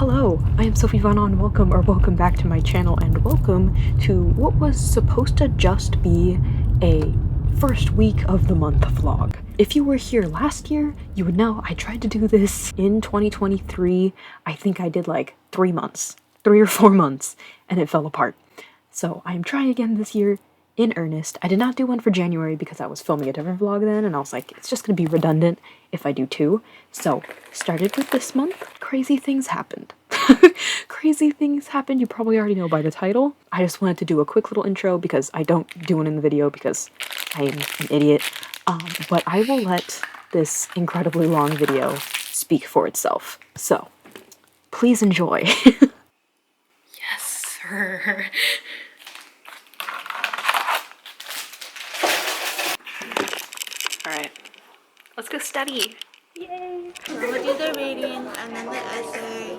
Hello, I am Sophie and welcome back to my channel, and welcome to what was supposed to just be a first week of the month vlog. If you were here last year, you would know I tried to do this in 2023. I think I did like 3 or 4 months, and it fell apart. So I am trying again this year in earnest. I did not do one for January because I was filming a different vlog then, and I was like, it's just gonna be redundant if I do 2. So started with this month. Crazy things happened. Crazy things happened. You probably already know by the title. I just wanted to do a quick little intro because I don't do one in the video because I am an idiot. But I will let this incredibly long video speak for itself. So please enjoy. Yes, sir. Alright, let's go study. Yay! So we'll do the reading and then the essay.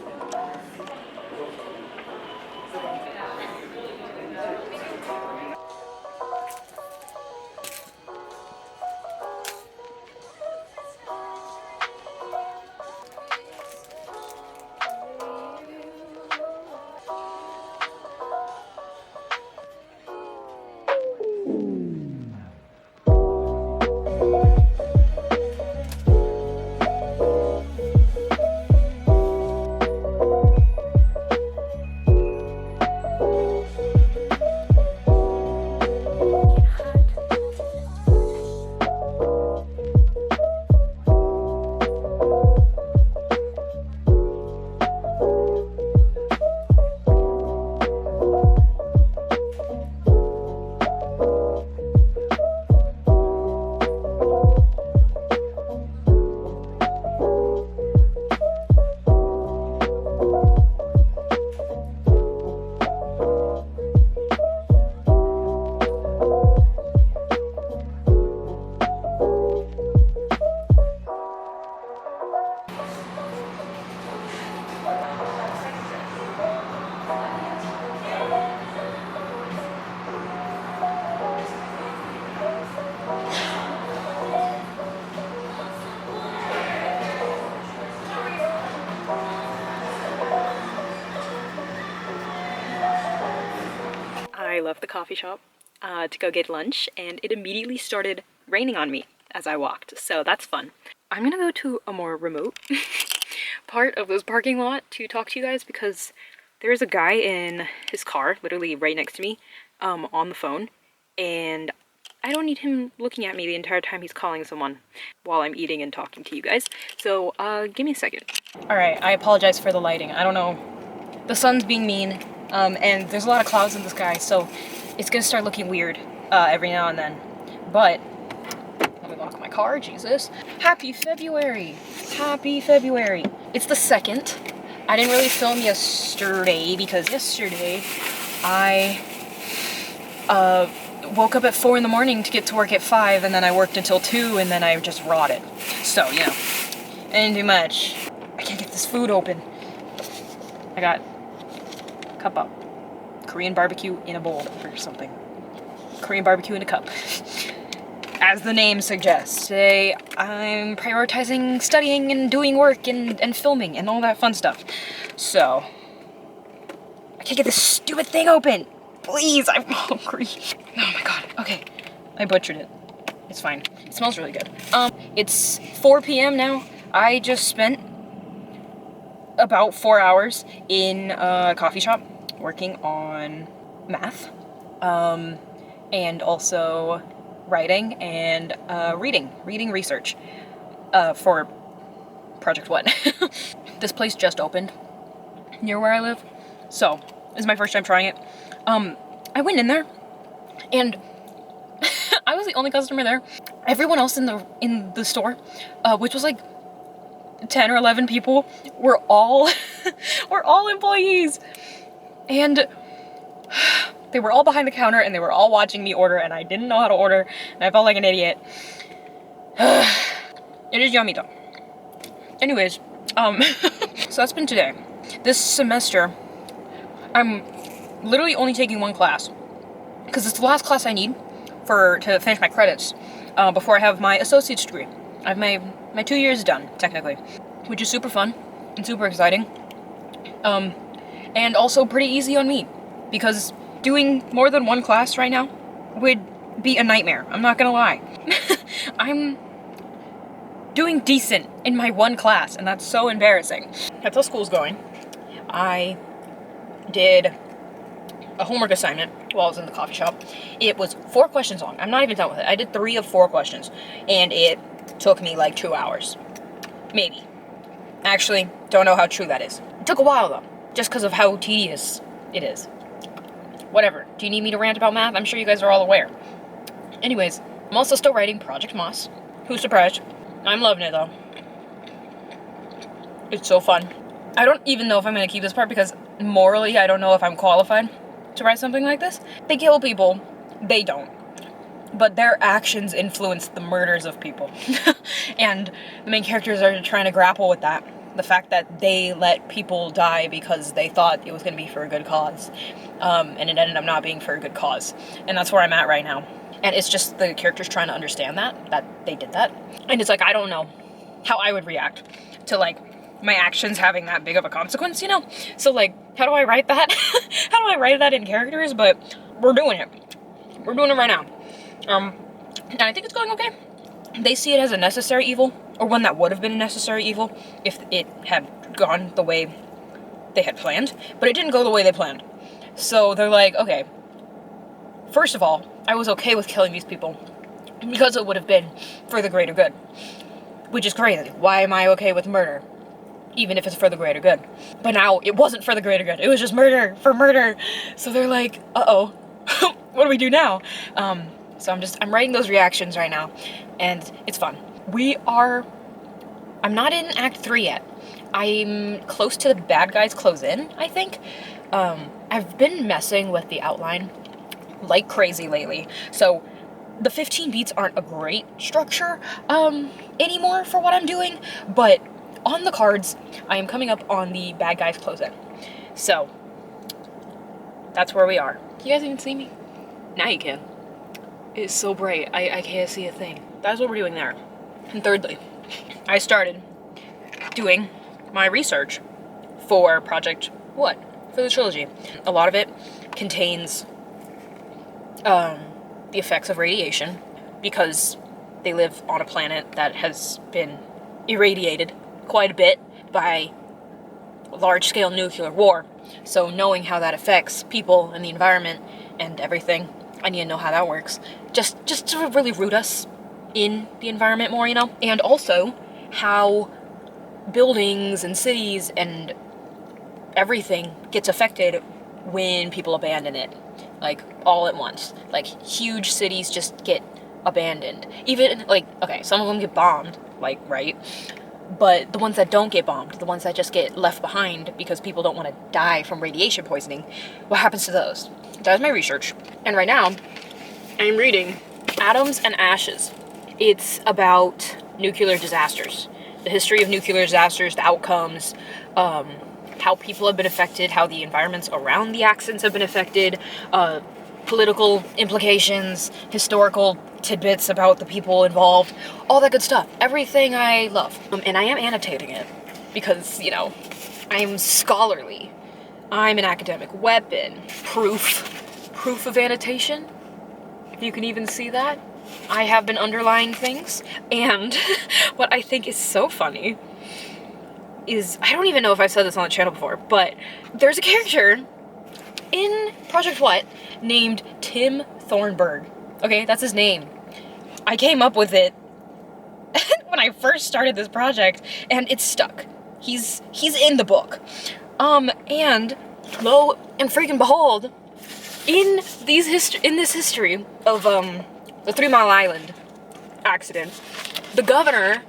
I left the coffee shop to go get lunch, and it immediately started raining on me as I walked, so that's fun. I'm gonna go to a more remote part of this parking lot to talk to you guys because there's a guy in his car, literally right next to me, on the phone, and I don't need him looking at me the entire time he's calling someone while I'm eating and talking to you guys, so give me a second. Alright, I apologize for the lighting. I don't know. The sun's being mean. And there's a lot of clouds in the sky, so it's gonna start looking weird every now and then. But let me lock my car. Jesus! Happy February! Happy February! It's the 2nd. I didn't really film yesterday because yesterday I woke up at 4 in the morning to get to work at 5, and then I worked until 2, and then I just rotted. So you know, I didn't do much. I can't get this food open. I got cup up. Korean barbecue in a bowl or something. Korean barbecue in a cup. As the name suggests. Today I'm prioritizing studying and doing work and filming and all that fun stuff. So I can't get this stupid thing open. Please, I'm hungry. Oh my god. Okay. I butchered it. It's fine. It smells really good. It's 4 p.m. now. I just spent about 4 hours in a coffee shop working on math, and also writing and reading research for Project 1. This place just opened near where I live, so this is my first time trying it. I went in there, and I was the only customer there. Everyone else in the store, which was like 10 or 11 people, were all employees. And they were all behind the counter, and they were all watching me order, and I didn't know how to order, and I felt like an idiot. It is yummy though. Anyways, so that's been today. This semester, I'm literally only taking 1 class, because it's the last class I need to finish my credits, before I have my associate's degree. I have my 2 years done, technically, which is super fun and super exciting. And also pretty easy on me, because doing more than one class right now would be a nightmare. I'm not gonna lie. I'm doing decent in my one class, and that's so embarrassing. That's how school's going. I did a homework assignment while I was in the coffee shop. It was 4 questions long. I'm not even done with it. I did 3 of 4 questions, and it took me like 2 hours. Maybe. Actually, don't know how true that is. It took a while though, just because of how tedious it is. Whatever. Do you need me to rant about math? I'm sure you guys are all aware. Anyways, I'm also still writing Project Moss. Who's surprised? I'm loving it though. It's so fun. I don't even know if I'm gonna keep this part because morally I don't know if I'm qualified to write something like this. They kill people. They don't. But their actions influence the murders of people. And the main characters are trying to grapple with that. The fact that they let people die because they thought it was going to be for a good cause. And it ended up not being for a good cause. And that's where I'm at right now. And it's just the characters trying to understand that they did that. And it's like, I don't know how I would react to like my actions having that big of a consequence, you know? So like, how do I write that? How do I write that in characters? But we're doing it. We're doing it right now. And I think it's going okay. They see it as a necessary evil, or one that would have been a necessary evil if it had gone the way they had planned, but it didn't go the way they planned. So they're like, okay, first of all, I was okay with killing these people because it would have been for the greater good, which is crazy. Why am I okay with murder, even if it's for the greater good? But now it wasn't for the greater good. It was just murder for murder. So they're like, uh-oh, what do we do now? So I'm writing those reactions right now, and it's fun. I'm not in Act 3 yet. I'm close to the bad guys close in, I think. I've been messing with the outline like crazy lately, so the 15 beats aren't a great structure, anymore for what I'm doing, but on the cards, I am coming up on the bad guys close in. So, that's where we are. Can you guys even see me? Now you can. It's so bright, I can't see a thing. That's what we're doing there. And thirdly, I started doing my research for Project what? For the trilogy. A lot of it contains the effects of radiation, because they live on a planet that has been irradiated quite a bit by large-scale nuclear war. So knowing how that affects people and the environment and everything, I need to know how that works. Just to really root us in the environment more, you know? And also how buildings and cities and everything gets affected when people abandon it. Like, all at once. Like, huge cities just get abandoned. Even, like, okay, some of them get bombed, like, right? But the ones that don't get bombed, the ones that just get left behind because people don't want to die from radiation poisoning, what happens to those? That's my research. And right now, I'm reading Atoms and Ashes. It's about nuclear disasters. The history of nuclear disasters, the outcomes, how people have been affected, how the environments around the accidents have been affected, political implications, historical tidbits about the people involved, all that good stuff. Everything I love. And I am annotating it because, you know, I'm scholarly. I'm an academic weapon. Proof of annotation, if you can even see that. I have been underlying things, and what I think is so funny is, I don't even know if I've said this on the channel before, but there's a character in Project What named Tim Thornburg. Okay, that's his name. I came up with it when I first started this project, and it's stuck. He's in the book. And lo and freaking behold, in this history of the 3 Mile Island accident, the governor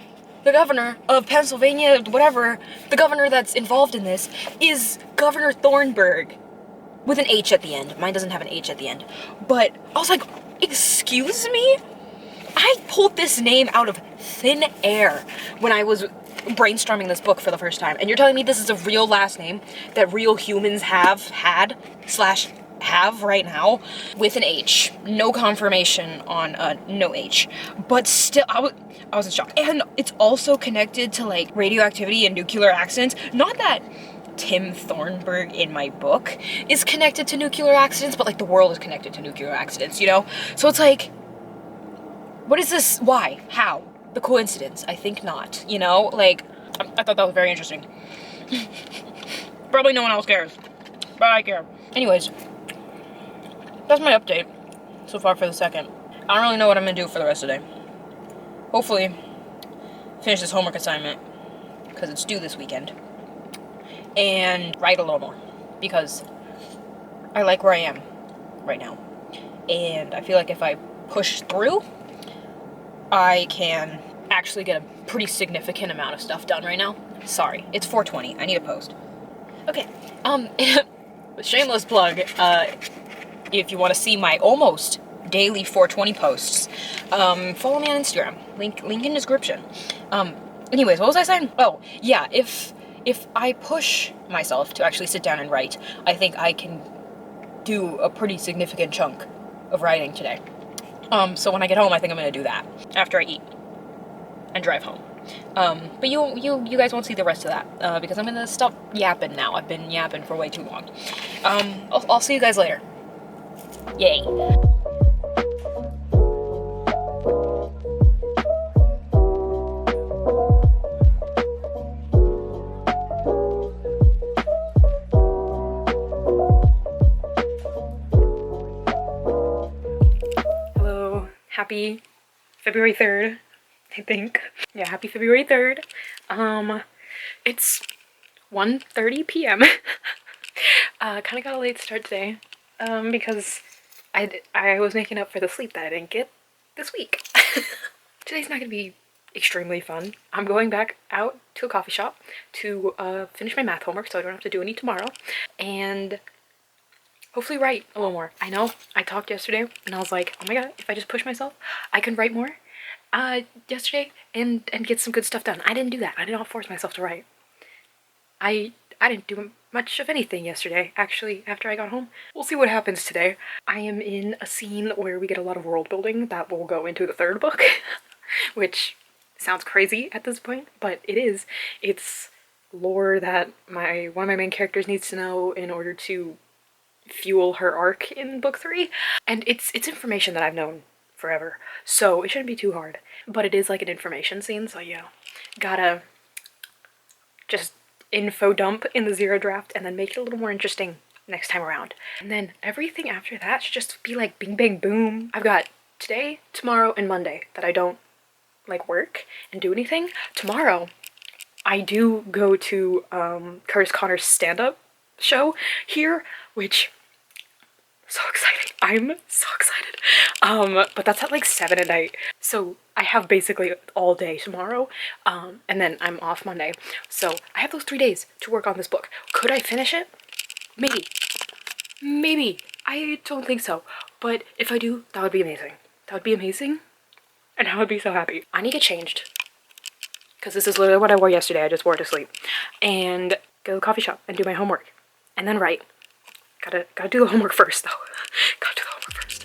of Pennsylvania, whatever, the governor that's involved in this is Governor Thornburg, with an H at the end. Mine doesn't have an H at the end. But I was like, excuse me? I pulled this name out of thin air when I was brainstorming this book for the first time. And you're telling me this is a real last name that real humans have had / have right now with an H. No confirmation on no H. But still, I was in shock. And it's also connected to like radioactivity and nuclear accidents. Not that Tim Thornburg in my book is connected to nuclear accidents, but like the world is connected to nuclear accidents, you know? So it's like, what is this? Why? How? The coincidence? I think not, you know? Like, I thought that was very interesting. Probably no one else cares, but I care. Anyways, that's my update so far for the second. I don't really know what I'm gonna do for the rest of the day. Hopefully, finish this homework assignment, because it's due this weekend, and write a little more, because I like where I am right now. And I feel like if I push through, I can actually get a pretty significant amount of stuff done right now. Sorry, it's 4:20. I need a post. Okay, shameless plug, if you want to see my almost daily 420 posts, follow me on Instagram. Link in description. Anyways, what was I saying? Oh, yeah, if I push myself to actually sit down and write, I think I can do a pretty significant chunk of writing today. So when I get home, I think I'm gonna do that after I eat and drive home. But you guys won't see the rest of that, because I'm gonna stop yapping now. I've been yapping for way too long. I'll see you guys later. Yay. Hello, happy February 3rd, I think. Yeah, happy February 3rd. It's 1:30 p.m. Kind of got a late start today, because I was making up for the sleep that I didn't get this week. Today's not gonna be extremely fun. I'm going back out to a coffee shop to finish my math homework so I don't have to do any tomorrow, and hopefully write a little more. I know I talked yesterday and I was like, oh my god, if I just push myself, I can write more yesterday and get some good stuff done. I didn't do that. I did not force myself to write. I didn't do much of anything yesterday, actually, after I got home. We'll see what happens today. I am in a scene where we get a lot of world building that will go into the third book, which sounds crazy at this point, but it is. It's lore that one of my main characters needs to know in order to fuel her arc in book 3, and it's information that I've known forever, so it shouldn't be too hard. But it is like an information scene, so you know, gotta just info dump in the zero draft and then make it a little more interesting next time around. And then everything after that should just be like bing bang boom. I've got today, tomorrow, and Monday that I don't like work and do anything. Tomorrow I do go to Curtis Connor's stand-up show here, which so exciting. I'm so excited. But that's at like 7 at night. So I have basically all day tomorrow, and then I'm off Monday. So I have those 3 days to work on this book. Could I finish it? Maybe. Maybe. I don't think so. But if I do, that would be amazing. That would be amazing. And I would be so happy. I need to get changed, because this is literally what I wore yesterday. I just wore it to sleep. And go to the coffee shop and do my homework. And then write. Gotta do the homework first, though. Gotta do the homework first.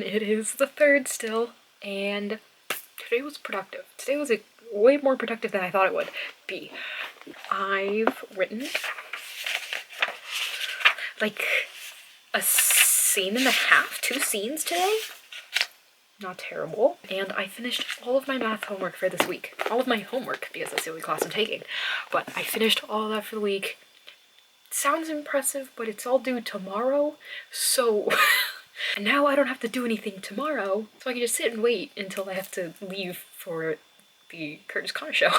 It is the 3rd still, and today was productive. Today was way more productive than I thought it would be. I've written like a scene and a half, 2 scenes today. Not terrible. And I finished all of my math homework for this week. All of my homework, because that's the only class I'm taking. But I finished all of that for the week. It sounds impressive, but it's all due tomorrow. So now I don't have to do anything tomorrow. So I can just sit and wait until I have to leave for the Curtis Connor show.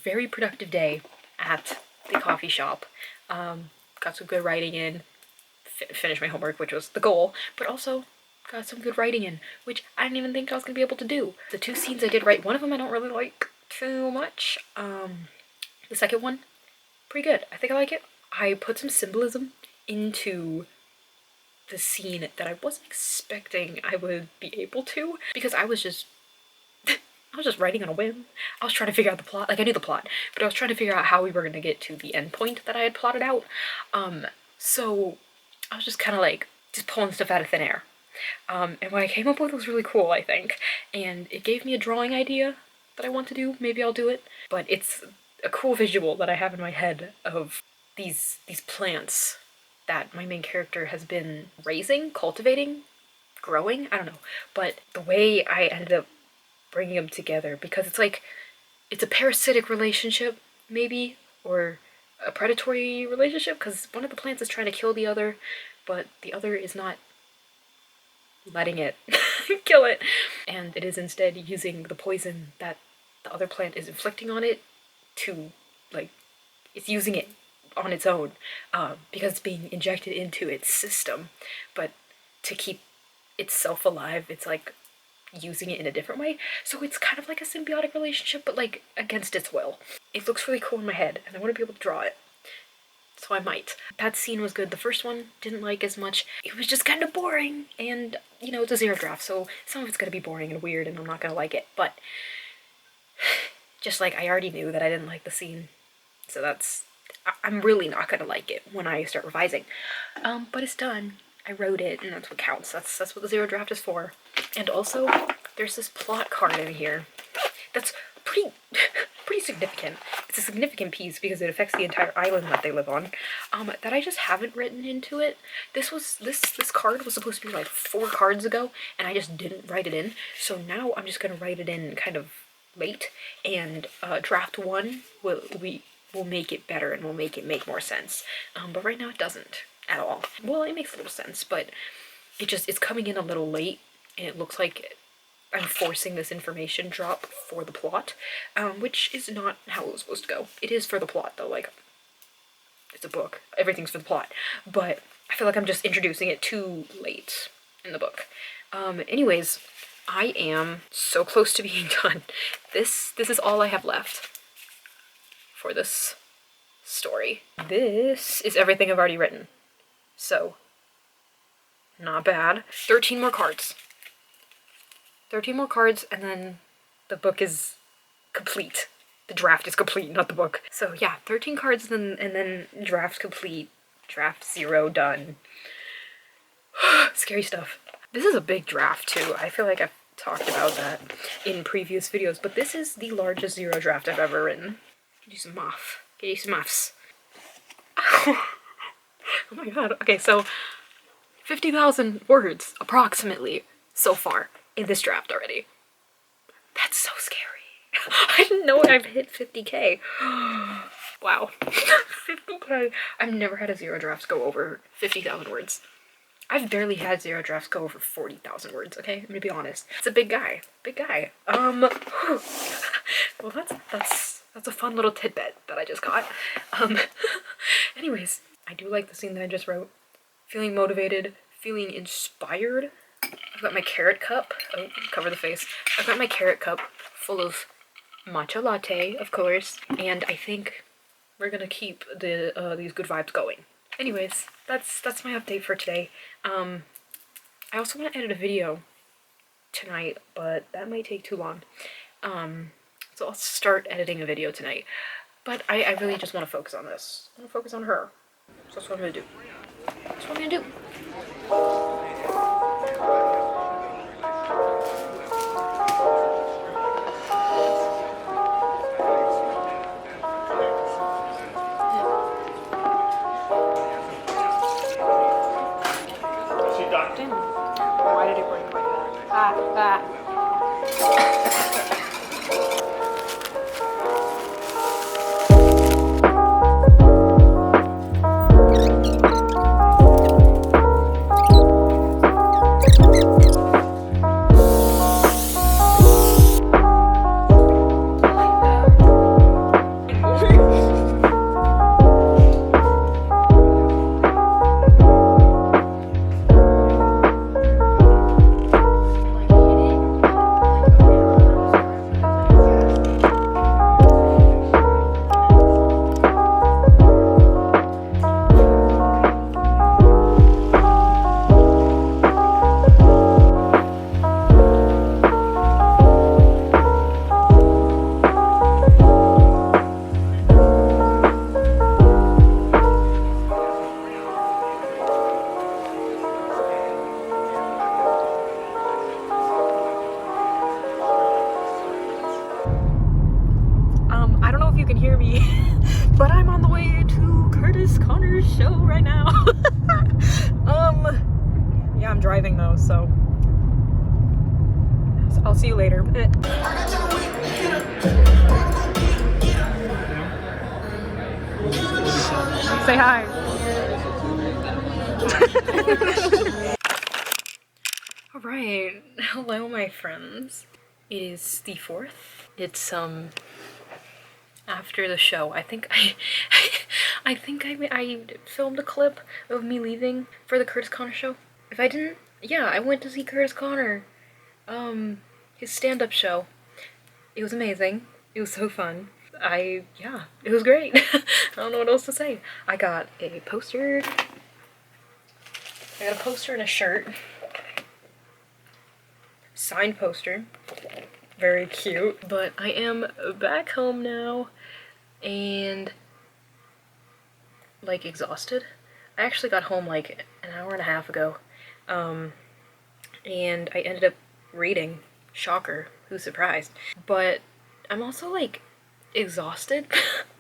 Very productive day at the coffee shop. Got some good writing in. Finished my homework, which was the goal. But also got some good writing in, which I didn't even think I was gonna be able to do. The 2 scenes I did write, one of them I don't really like too much. The second one, pretty good. I think I like it. I put some symbolism into the scene that I wasn't expecting I would be able to, because I was just writing on a whim. I was trying to figure out the plot. Like, I knew the plot, but I was trying to figure out how we were gonna get to the end point that I had plotted out. So I was just kind of like just pulling stuff out of thin air. And what I came up with was really cool, I think, and it gave me a drawing idea that I want to do. Maybe I'll do it, but it's a cool visual that I have in my head of these plants that my main character has been raising, cultivating, growing, I don't know, but the way I ended up bringing them together, because it's like, it's a parasitic relationship, maybe, or a predatory relationship, because one of the plants is trying to kill the other, but the other is not letting it kill it, and it is instead using the poison that the other plant is inflicting on it to, like, it's using it on its own, because it's being injected into its system, but to keep itself alive, it's like using it in a different way. So it's kind of like a symbiotic relationship, but like against its will. It looks really cool in my head, and I want to be able to draw it. So I might. That scene was good. The first one, didn't like as much. It was just kind of boring, and, you know, it's a 0 draft, so some of it's gonna be boring and weird, and I'm not gonna like it, but just like, I already knew that I didn't like the scene, so I'm really not gonna like it when I start revising. But it's done. I wrote it, and that's what counts. That's what the 0 draft is for. And also, there's this plot card in here that's pretty significant. It's a significant piece because it affects the entire island that they live on, that I just haven't written into it. This card was supposed to be like 4 cards ago, and I just didn't write it in, so now I'm just gonna write it in kind of late, and draft 1 will make it better, and will make it make more sense. But right now it doesn't at all. Well, it makes a little sense, but it's coming in a little late, and it looks like I'm forcing this information drop for the plot, which is not how it was supposed to go. It is for the plot, though, like, it's a book. Everything's for the plot. But I feel like I'm just introducing it too late in the book. Anyways, I am so close to being done. This is all I have left for this story. This is everything I've already written. So, not bad. 13 more cards. 13 more cards, and then the book is complete. The draft is complete, not the book. So yeah, 13 cards, and then draft complete. Draft 0 done. Scary stuff. This is a big draft too. I feel like I've talked about that in previous videos, but this is the largest 0 draft I've ever written. Get you some muff. Get you some muffs. Oh my god. Okay, so 50,000 words, approximately, so far in this draft already. That's so scary. I didn't know I've hit 50k. Wow. 50k. I've never had a 0 draft go over 50,000 words. I've barely had 0 drafts go over 40,000 words, okay? I'm gonna be honest. It's a big guy. Big guy. Well, that's a fun little tidbit that I just got. Anyways, I do like the scene that I just wrote. Feeling motivated, feeling inspired. I've got my carrot cup. Oh, cover the face. I've got my carrot cup full of matcha latte, of course, and I think we're gonna keep these good vibes going. Anyways, that's my update for today. I also want to edit a video tonight, but that might take too long. So I'll start editing a video tonight. But I really just want to focus on this. I want to focus on her. So that's what I'm gonna do. That's what I'm gonna do. Ah. I don't know if you can hear me, but I'm on the way to Curtis Connor's show right now. Yeah, I'm driving though, so I'll see you later. Say hi. All right, hello my friends. It is the 4th. It's after the show. I think I filmed a clip of me leaving for the Curtis Connor show. If I didn't, yeah, I went to see Curtis Connor, his stand-up show. It was amazing. It was so fun. Yeah, it was great. I don't know what else to say. I got a poster. I got a poster and a shirt. Signed poster. Very cute. But I am back home now and like exhausted. I actually got home like an hour and a half ago. And I ended up reading. Shocker, who's surprised? But I'm also like exhausted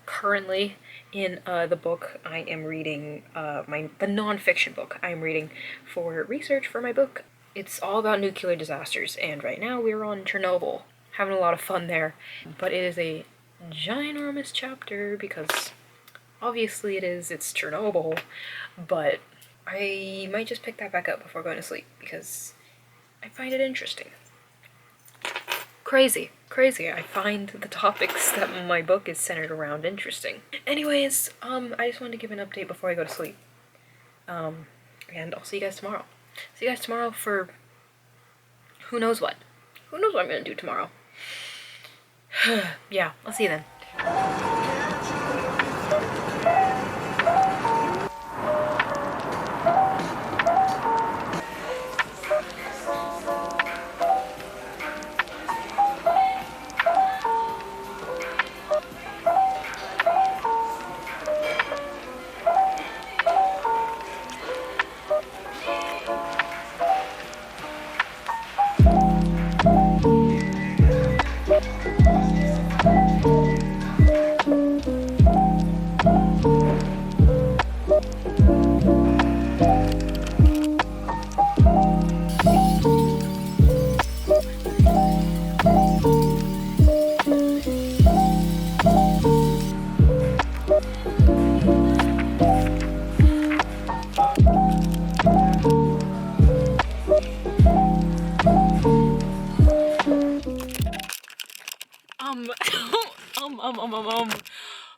currently in the book I am reading, the non-fiction book I am reading for research for my book. It's all about nuclear disasters, and right now we're on Chernobyl, having a lot of fun there. But it is a ginormous chapter because obviously it's Chernobyl, but I might just pick that back up before going to sleep because I find it interesting. Crazy. I find the topics that my book is centered around interesting. Anyways, I just wanted to give an update before I go to sleep. And I'll see you guys tomorrow. See you guys tomorrow for who knows what. Who knows what I'm gonna do tomorrow. Yeah, I'll see you then.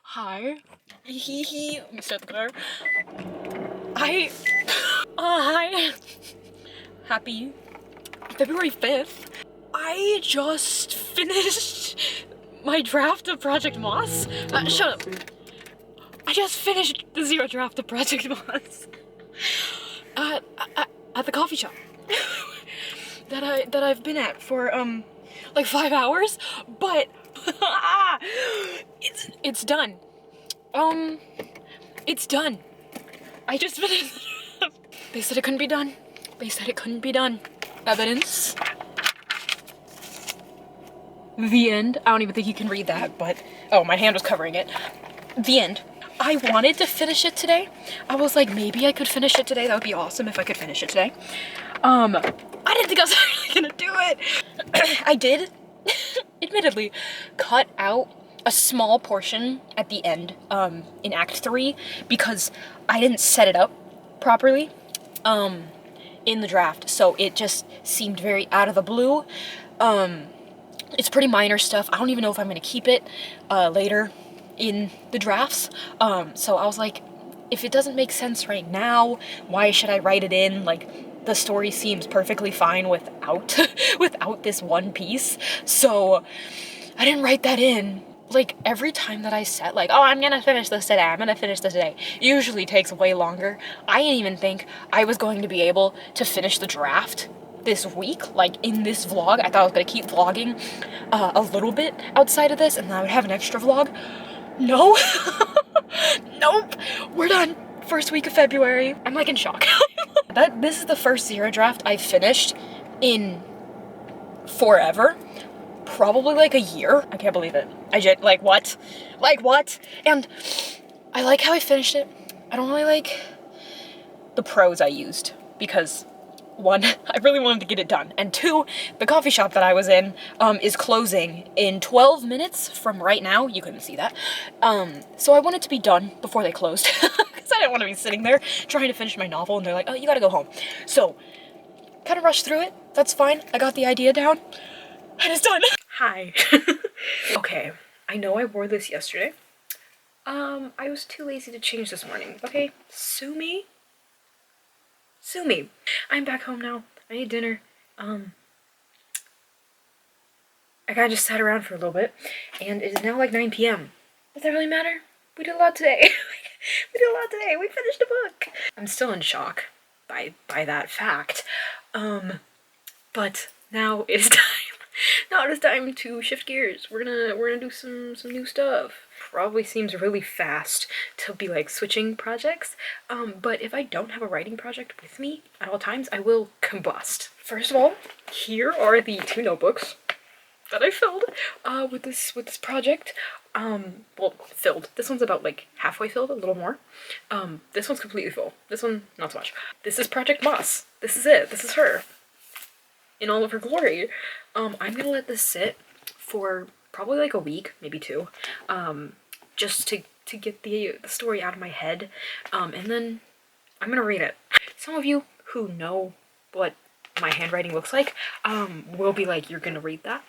Hi. Let me start the car. Hi. Happy February 5th. I just finished my draft of Project Moss. Shut up. I just finished the zero draft of Project Moss. At the coffee shop. that I've been at for, like 5 hours, but it's done. It's done. I just finished. They said it couldn't be done. Evidence. The end. I don't even think you can read that, but oh, my hand was covering it. The end. I wanted to finish it today. I was like, maybe I could finish it today. That would be awesome if I could finish it today. I didn't think I was actually gonna do it. I did, admittedly, cut out a small portion at the end in Act 3 because I didn't set it up properly in the draft, so it just seemed very out of the blue. It's pretty minor stuff. I don't even know if I'm gonna keep it later in the drafts. So I was like, if it doesn't make sense right now, why should I write it in? Like, the story seems perfectly fine without without this one piece. So I didn't write that in. Like, every time that I said, like, oh, I'm gonna finish this today, I'm gonna finish this today, usually takes way longer. I didn't even think I was going to be able to finish the draft this week, like, in this vlog. I thought I was gonna keep vlogging a little bit outside of this, and then I would have an extra vlog. No. Nope. We're done. First week of February. I'm, like, in shock. This is the first zero draft I finished in forever. Probably like a year. I can't believe it. Like what? Like what? And I like how I finished it. I don't really like the prose I used because one, I really wanted to get it done, and two, the coffee shop that I was in is closing in 12 minutes from right now. You couldn't see that. So I wanted to be done before they closed because I didn't want to be sitting there trying to finish my novel and they're like, oh, you gotta go home. So kind of rushed through it. That's fine. I got the idea down. And it's done. Hi. Okay, I know I wore this yesterday. I was too lazy to change this morning. Okay, sue me. Sue me. I'm back home now. I need dinner. I kinda just sat around for a little bit, and it is now like 9 p.m. Does that really matter? We did a lot today. We did a lot today. We finished a book. I'm still in shock by that fact. But now it is time. Now it is time to shift gears. We're gonna do some new stuff. Probably seems really fast to be like switching projects. But if I don't have a writing project with me at all times, I will combust. First of all, here are the 2 notebooks that I filled with this project. Well, filled. This one's about like halfway filled, a little more. This one's completely full. This one, not so much. This is Project Moss. This is it. This is her in all of her glory. I'm gonna let this sit for probably like a week, maybe 2, just to get the story out of my head, and then I'm gonna read it. Some of you who know what my handwriting looks like will be like, you're gonna read that?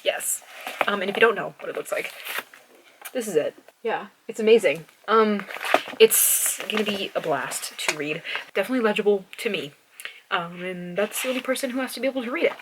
Yes. And if you don't know what it looks like, this is it. Yeah, it's amazing. It's gonna be a blast to read. Definitely legible to me. And that's the only person who has to be able to read it.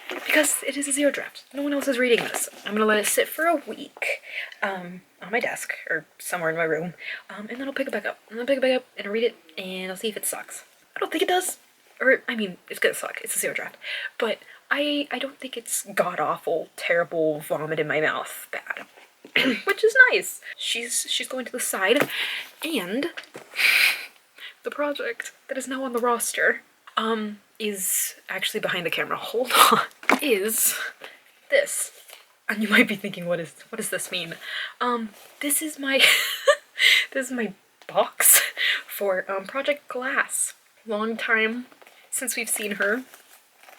Because it is a zero draft. No one else is reading this. I'm gonna let it sit for a week on my desk or somewhere in my room, and then I'll pick it back up. I'm gonna pick it back up and read it, and I'll see if it sucks. I don't think it does. Or, I mean, it's gonna suck. It's a zero draft. But I don't think it's god-awful, terrible, vomit in my mouth bad. Which is nice. She's going to the side, and the project that is now on the roster is actually behind the camera. Hold on. Is this. And you might be thinking, what does this mean? This is my this is my box for Project Glass. Long time since we've seen her.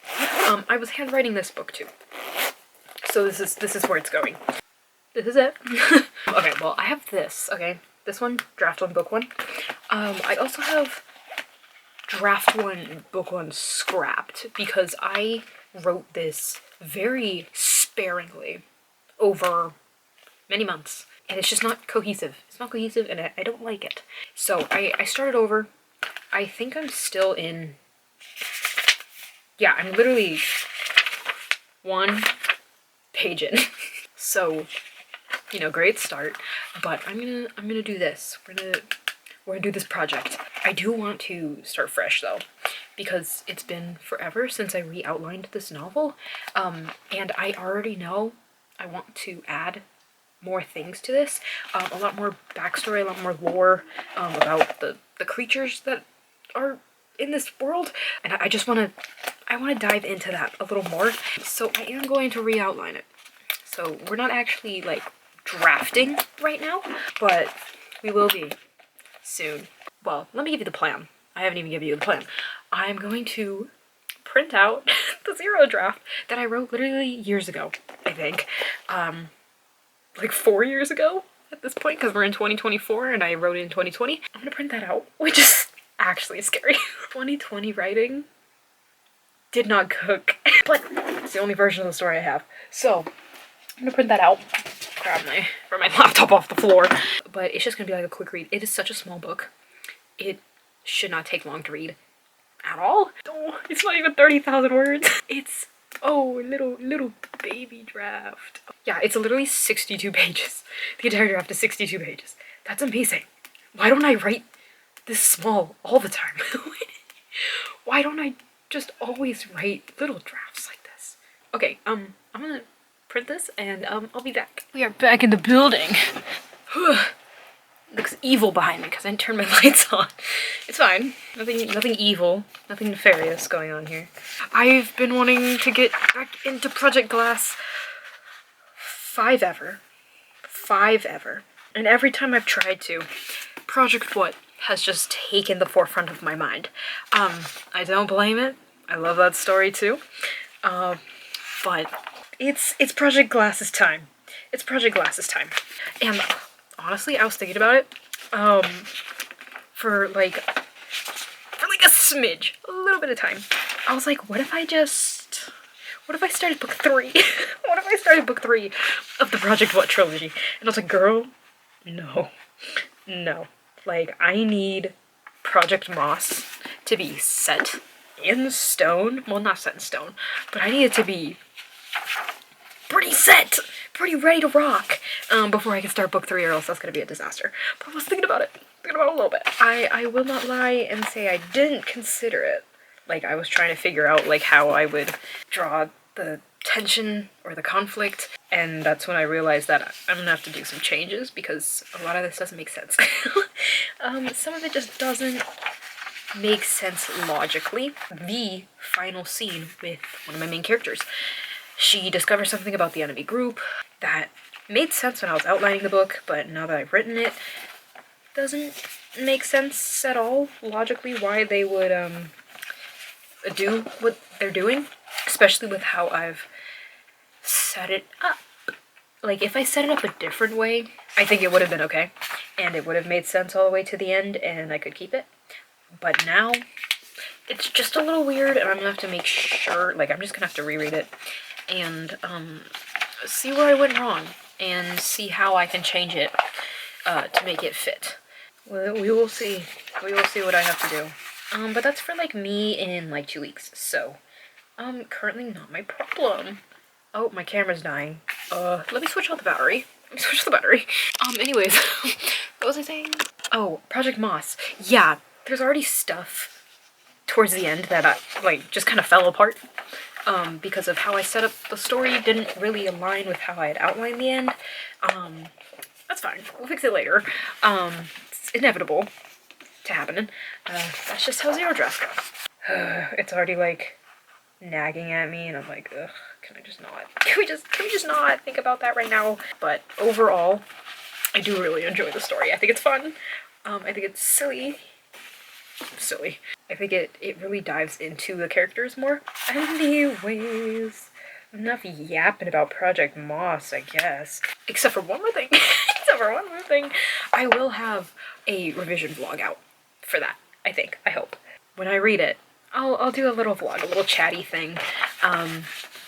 I was handwriting this book too. So this is where it's going. This is it. Okay, well, I have this, okay? This one, draft 1, book 1. I also have draft 1, book 1 scrapped because I wrote this very sparingly over many months, and it's just not cohesive. It's not cohesive, and I don't like it. So I started over. I think I'm still in, yeah, I'm literally 1 page in. So, you know, great start, but I'm gonna do this. We're gonna do this project. I do want to start fresh though, because it's been forever since I re-outlined this novel, and I already know I want to add more things to this, a lot more backstory, a lot more lore about the creatures that are in this world, and I just want to dive into that a little more. So I am going to re-outline it. So we're not actually like drafting right now, but we will be soon. Well, let me give you the plan. I haven't even given you the plan. I'm going to print out the zero draft that I wrote literally years ago, I think. Like 4 years ago at this point, because we're in 2024 and I wrote it in 2020. I'm gonna print that out, which is actually scary. 2020 writing did not cook, but it's the only version of the story I have. So I'm gonna print that out, grab my laptop off the floor, but it's just gonna be like a quick read. It is such a small book. It should not take long to read at all. Oh, it's not even 30,000 words. It's, oh, little baby draft. Yeah, it's literally 62 pages. The entire draft is 62 pages. That's amazing. Why don't I write this small all the time? Why don't I just always write little drafts like this? Okay, I'm gonna print this and I'll be back. We are back in the building. Looks evil behind me because I didn't turn my lights on. It's fine. Nothing evil, nothing nefarious going on here. I've been wanting to get back into Project Glass 5 ever. And every time I've tried to, Project What has just taken the forefront of my mind. I don't blame it. I love that story too. But it's Project Glass's time. It's Project Glass's time. And honestly, I was thinking about it for like a smidge, a little bit of time. I was like, what if I started book 3? What if I started book 3 of the Project What trilogy? And I was like, girl, no. Like, I need Project Moss to be set in stone. Well, not set in stone, but I need it to be pretty set, pretty ready to rock before I can start book 3, or else that's gonna be a disaster. But I was thinking about it a little bit. I will not lie and say I didn't consider it. Like, I was trying to figure out like how I would draw the tension or the conflict, and that's when I realized that I'm gonna have to do some changes because a lot of this doesn't make sense. Some of it just doesn't make sense logically. The final scene with one of my main characters, she discovers something about the enemy group that made sense when I was outlining the book, but now that I've written it, doesn't make sense at all logically why they would do what they're doing, especially with how I've set it up. Like, if I set it up a different way, I think it would have been okay, and it would have made sense all the way to the end, and I could keep it. But now, it's just a little weird, and I'm gonna have to make sure, like, I'm just gonna have to reread it, and see where I went wrong, and see how I can change it to make it fit. Well, we will see. We will see what I have to do. But that's for, like, me in, like, 2 weeks, so, currently not my problem. Oh, my camera's dying. Let me switch out the battery. Anyways, what was I saying? Oh, Project Moss. Yeah, there's already stuff towards the end that I, like, just kind of fell apart. Because of how I set up the story didn't really align with how I had outlined the end. That's fine. We'll fix it later. It's inevitable to happen. That's just how zero drafts go. It's already, like, nagging at me, and I'm like, ugh, can I just not? Can we just not think about that right now? But overall, I do really enjoy the story. I think it's fun. I think it's silly. I think it really dives into the characters more. Anyways, enough yapping about Project Moss, I guess. Except for one more thing. I will have a revision vlog out for that, I think. I hope. When I read it, I'll do a little vlog, a little chatty thing.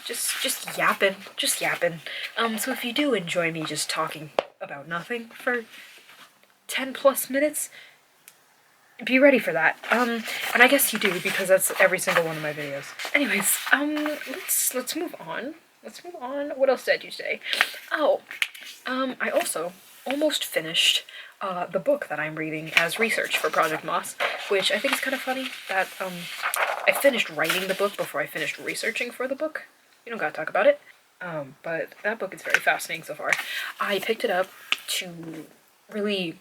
Just yapping. So if you do enjoy me just talking about nothing for 10 plus minutes, be ready for that. And I guess you do, because that's every single one of my videos. Anyways, let's move on. What else did I do today? Oh, I also almost finished the book that I'm reading as research for Project Moss, which I think is kind of funny that I finished writing the book before I finished researching for the book. You don't gotta talk about it. But that book is very fascinating so far. I picked it up to really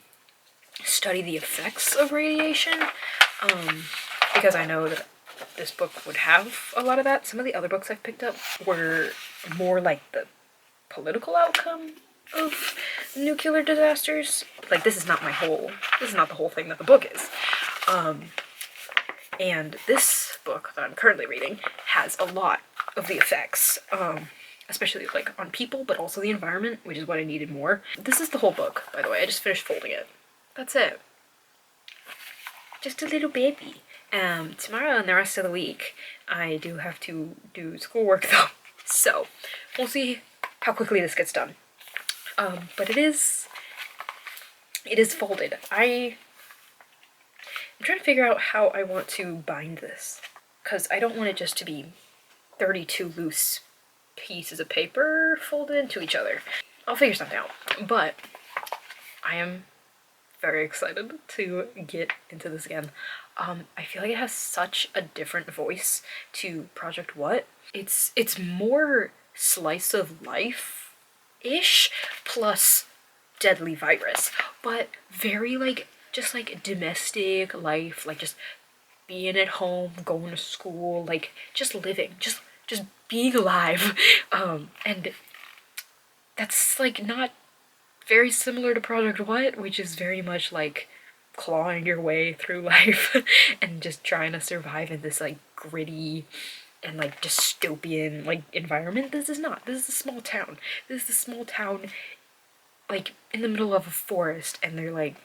study the effects of radiation, because I know that this book would have a lot of that. Some of the other books I've picked up were more like the political outcome of nuclear disasters. Like, this is not the whole thing that the book is. And this book that I'm currently reading has a lot of the effects, especially like on people, but also the environment, which is what I needed more. This is the whole book, by the way. I just finished folding it. That's it. Just a little baby. Tomorrow and the rest of the week, I do have to do schoolwork though, so we'll see how quickly this gets done. But it is folded. I'm trying to figure out how I want to bind this, because I don't want it just to be 32 loose pieces of paper folded into each other. I'll figure something out, but I am very excited to get into this again. I feel like it has such a different voice to Project What. It's more slice of life-ish plus deadly virus, but very like just like domestic life, like just being at home, going to school, like just living, just being alive. And that's like not very similar to Project What, which is very much like clawing your way through life and just trying to survive in this like gritty and like dystopian like environment. This is not. This is a small town. This is a small town like in the middle of a forest, and they're like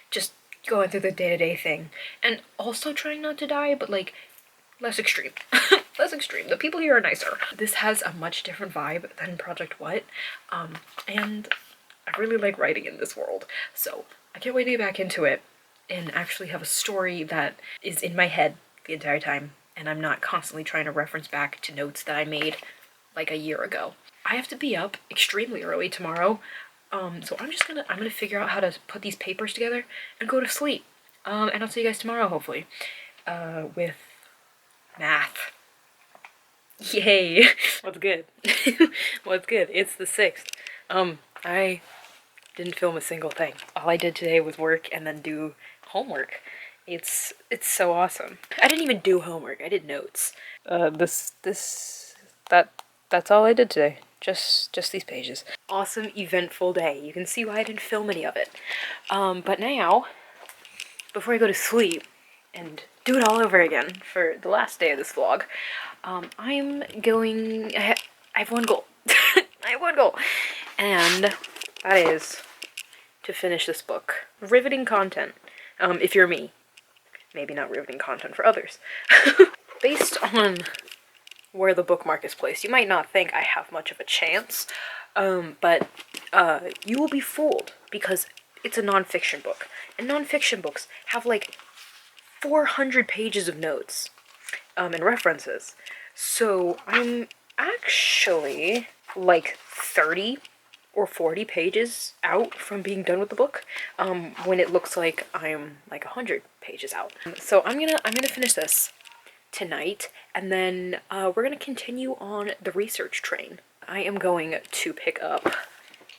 just going through the day-to-day thing and also trying not to die, but like less extreme. Less extreme. The people here are nicer. This has a much different vibe than Project What, and I really like writing in this world, so I can't wait to get back into it and actually have a story that is in my head the entire time, and I'm not constantly trying to reference back to notes that I made like a year ago. I have to be up extremely early tomorrow, so I'm gonna figure out how to put these papers together and go to sleep. And I'll see you guys tomorrow, hopefully, with math. Yay! What's good? What's good? It's the 6th. I didn't film a single thing. All I did today was work and then do homework. It's so awesome. I didn't even do homework. I did notes. That's all I did today. Just these pages. Awesome, eventful day. You can see why I didn't film any of it. But now, before I go to sleep and do it all over again for the last day of this vlog, I have one goal. I have one goal. And that is to finish this book. Riveting content, if you're me. Maybe not riveting content for others. Based on where the bookmark is placed, you might not think I have much of a chance, but you will be fooled because it's a nonfiction book. And nonfiction books have like 400 pages of notes and references. So I'm actually like 30 or 40 pages out from being done with the book, when it looks like I'm like 100 pages out. So I'm gonna finish this tonight, and then we're gonna continue on the research train. I am going to pick up,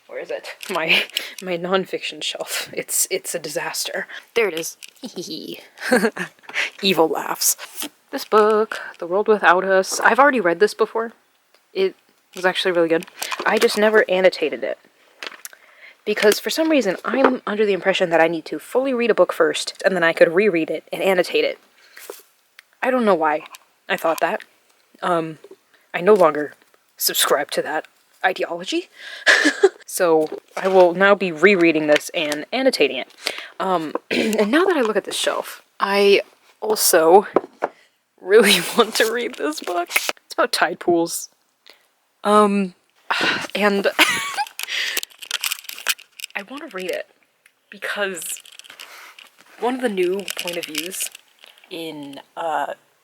where is it? My nonfiction shelf. It's a disaster. There it is. Evil laughs. This book, The World Without Us. I've already read this before. It was actually really good. I just never annotated it, because for some reason I'm under the impression that I need to fully read a book first and then I could reread it and annotate it. I don't know why I thought that. I no longer subscribe to that ideology. So I will now be rereading this and annotating it. And now that I look at this shelf, I also really want to read this book. It's about tide pools. And I want to read it because one of the new point of views in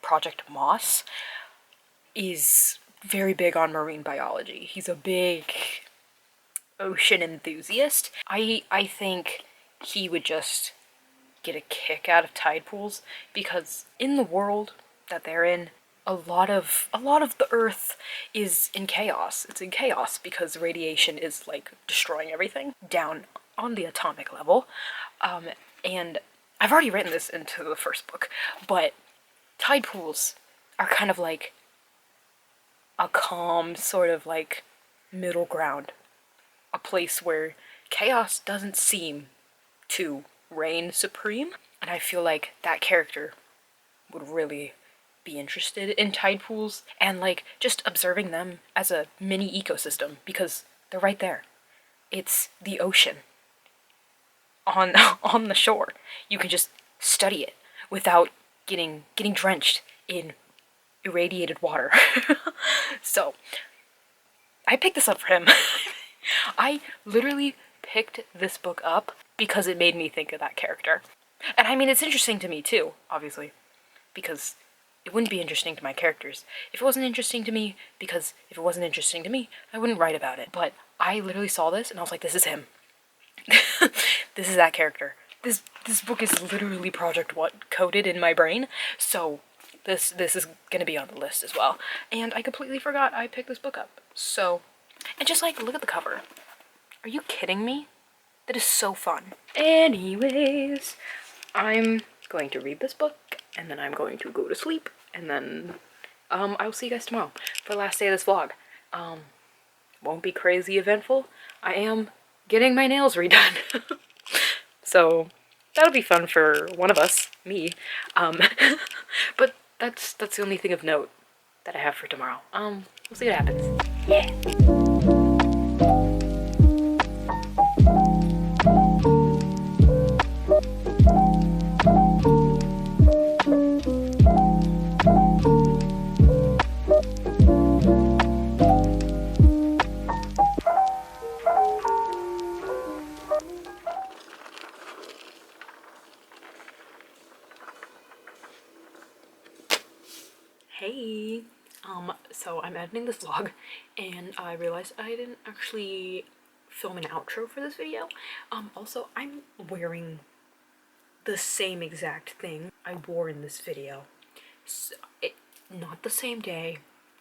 Project Moss is very big on marine biology. He's a big ocean enthusiast. I think he would just get a kick out of tide pools, because in the world that they're in, a lot of the Earth is in chaos. It's in chaos because radiation is like destroying everything down on the atomic level. And I've already written this into the first book, but tide pools are kind of like a calm sort of like middle ground, a place where chaos doesn't seem to reign supreme. And I feel like that character would really be interested in tide pools and like just observing them as a mini ecosystem, because they're right there. It's the ocean on on the shore. You can just study it without getting drenched in irradiated water. So I picked this up for him. I literally picked this book up because it made me think of that character. And I mean, it's interesting to me too, obviously, because it wouldn't be interesting to my characters if it wasn't interesting to me, because if it wasn't interesting to me, I wouldn't write about it. But I literally saw this and I was like, this is him. This is that character. This book is literally Project What coded in my brain, so this is gonna be on the list as well. And I completely forgot I picked this book up. So, and just like, look at the cover. Are you kidding me? That is so fun. Anyways, I'm going to read this book, and then I'm going to go to sleep, and then I'll see you guys tomorrow for the last day of this vlog. Won't be crazy eventful. I am getting my nails redone. So that'll be fun for one of us, me. But that's the only thing of note that I have for tomorrow. We'll see what happens. Yeah. Hey, so I'm editing this vlog, and I realized I didn't actually film an outro for this video. Also, I'm wearing the same exact thing I wore in this video. So, not the same day,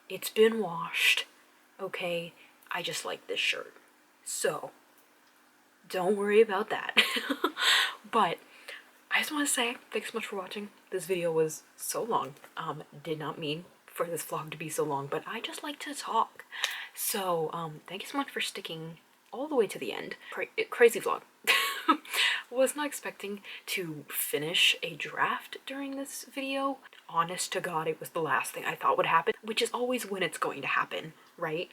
it's been washed, okay? I just like this shirt, so don't worry about that. But I just want to say thanks so much for watching. This video was so long. Did not mean for this vlog to be so long, but I just like to talk. So thank you so much for sticking all the way to the end. Crazy vlog. Was not expecting to finish a draft during this video. Honest to God, it was the last thing I thought would happen, which is always when it's going to happen, right?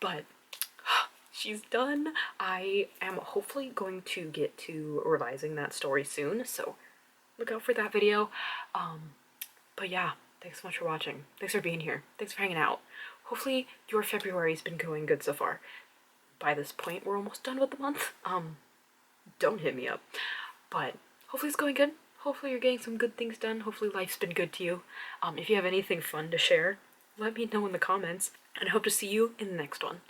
But she's done. I am hopefully going to get to revising that story soon, so look out for that video. But yeah, thanks so much for watching. Thanks for being here. Thanks for hanging out. Hopefully your February's been going good so far. By this point, we're almost done with the month. Don't hit me up. But hopefully it's going good. Hopefully you're getting some good things done. Hopefully life's been good to you. If you have anything fun to share, let me know in the comments. And I hope to see you in the next one.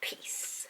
Peace.